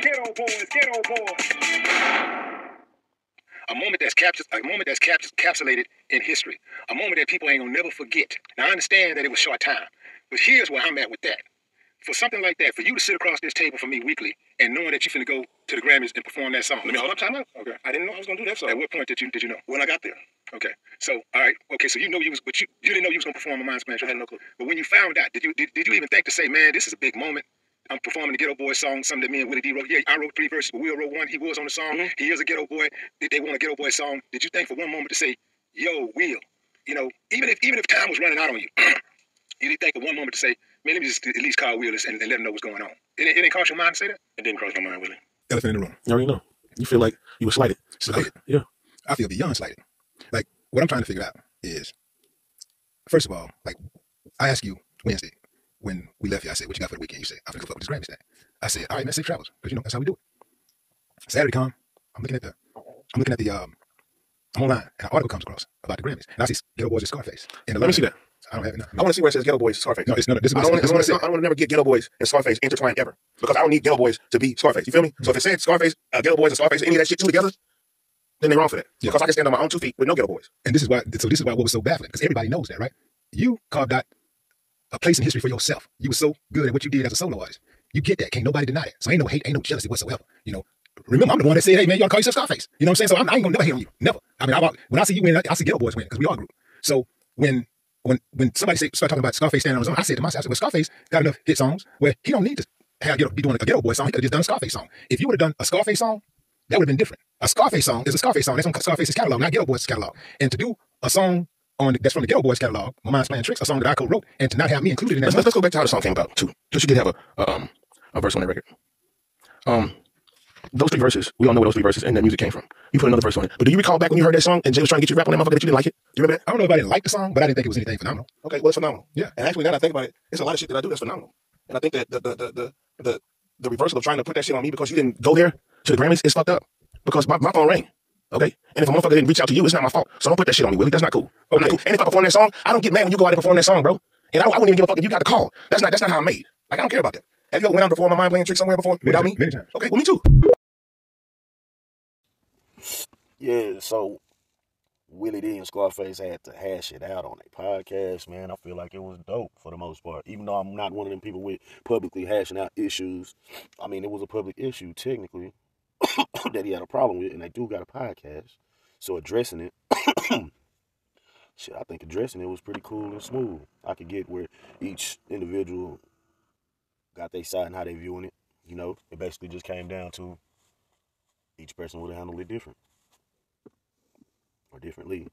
Ghetto boys, ghetto boys. A moment that's capsulated in history. A moment that people ain't gonna never forget. Now I understand that it was short time, but here's where I'm at with that. For something like that, for you to sit across this table from me weekly and knowing that you're finna go to the Grammys and perform that song. Let me hold up time out. Okay. I didn't know I was gonna do that song. At what point did you know? When I got there. Okay. So all right. Okay. So you know you was, but you didn't know you was gonna perform a Mind's Plan. I had no clue. But when you found out, did you even think to say, man, this is a big moment? I'm performing the Ghetto Boy song, something that me and Willie D wrote. Yeah, I wrote 3 verses, but Will wrote 1. He was on the song. Mm-hmm. He is a Ghetto Boy. They want a Ghetto Boy song. Did you think for one moment to say, yo, Will, you know, even if time was running out on you, you didn't think for one moment to say, man, let me just at least call Will and let him know what's going on. It didn't cross your mind to say that? It didn't cross my mind, Willie. Elephant in the room. You already know. You feel like you were slighted. Slighted? Yeah. I feel beyond slighted. Like, what I'm trying to figure out is, first of all, like, I asked you Wednesday when we left here, I said, what you got for the weekend? You said, I'm going to go fuck with this Grammys thing. I said, all right, man, safe travels. Because, you know, that's how we do it. Saturday come, I'm looking at the, I'm online, and an article comes across about the Grammys. And I see Ghetto Boys and Scarface. Let me see that. I don't have it now. I want to see where it says Ghetto Boys, Scarface. No, it's none of this. I don't want to never get Ghetto Boys and Scarface intertwined ever. Because I don't need Ghetto Boys to be Scarface. You feel me? So if it said Scarface, Ghetto Boys and Scarface, any of that shit two together, then they're wrong for that. Yeah. Because I can stand on my own 2 feet with no Ghetto Boys. And this is why what was so baffling, because everybody knows that, right? You carved out a place in history for yourself. You were so good at what you did as a solo artist. You get that. Can't nobody deny it. So ain't no hate, ain't no jealousy whatsoever. You know, remember, I'm the one that said, hey, man, you ought to call yourself Scarface. You know what I'm saying? So I ain't gonna never hate on you. Never. I mean, when I see you win, I see Ghetto Boys win, because we all group. So when somebody start talking about Scarface standing on his own, I said to myself, well, Scarface got enough hit songs where he don't need to be doing a Ghetto Boy song. He could have just done a Scarface song. If you would have done a Scarface song, that would have been different. A Scarface song is a Scarface song. That's on Scarface's catalog, not Ghetto Boys' catalog. And to do a song that's from the Ghetto Boys catalog, My Mind's Playing Tricks, a song that I co-wrote, and to not have me included in that. Let's go back to how the song came about too. Because you did have a verse on that record. Those 3 verses, we all know where those 3 verses and that music came from. You put another verse on it. But do you recall back when you heard that song and Jay was trying to get you to rap on that motherfucker that you didn't like it? Do you remember that? I don't know if I didn't like the song, but I didn't think it was anything phenomenal. Okay, well, it's phenomenal. Yeah. And actually, now that I think about it, it's a lot of shit that I do that's phenomenal. And I think that the reversal of trying to put that shit on me because you didn't go there to the Grammys is fucked up. Because my phone rang. Okay? And if a motherfucker didn't reach out to you, it's not my fault. So don't put that shit on me, Willie. That's not cool. Okay. I'm not cool. And if I perform that song, I don't get mad when you go out and perform that song, bro. And I wouldn't even give a fuck if you got the call. That's not how I'm made. Like, I don't care about that. Have you ever went out and performed My Mind Playing Tricks somewhere before without me? Many times. Okay, well, me too. Yeah, so Willie D and Scarface had to hash it out on their podcast, man. I feel like it was dope for the most part. Even though I'm not one of them people with publicly hashing out issues. I mean, it was a public issue, technically, that he had a problem with, and they do got a podcast. So addressing it, shit, I think addressing it was pretty cool and smooth. I could get where each individual got their side and how they viewing it. You know, it basically just came down to each person would have handled it different. Or differently.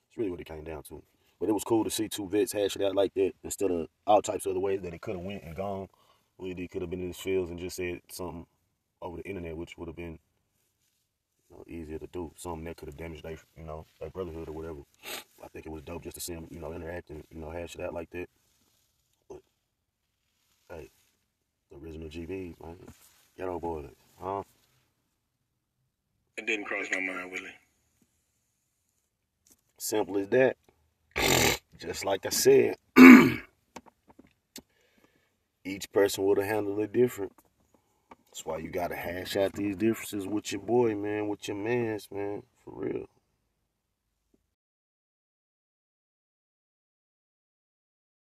It's really what it came down to. But it was cool to see 2 vets hash it out like that instead of all types of other ways that it could have went and gone. Willie could have been in his fields and just said something over the internet, which would have been, you know, easier to do. Something that could have damaged their, you know, their brotherhood or whatever. I think it was dope just to see them, you know, interact and, you know, hash it out like that. But hey, the original GB, man. Ghetto Boys, huh? It didn't cross my mind, Willie. Simple as that. Just like I said, each person would have handled it different. That's why you gotta hash out these differences with your boy, man, with your mans, man, for real.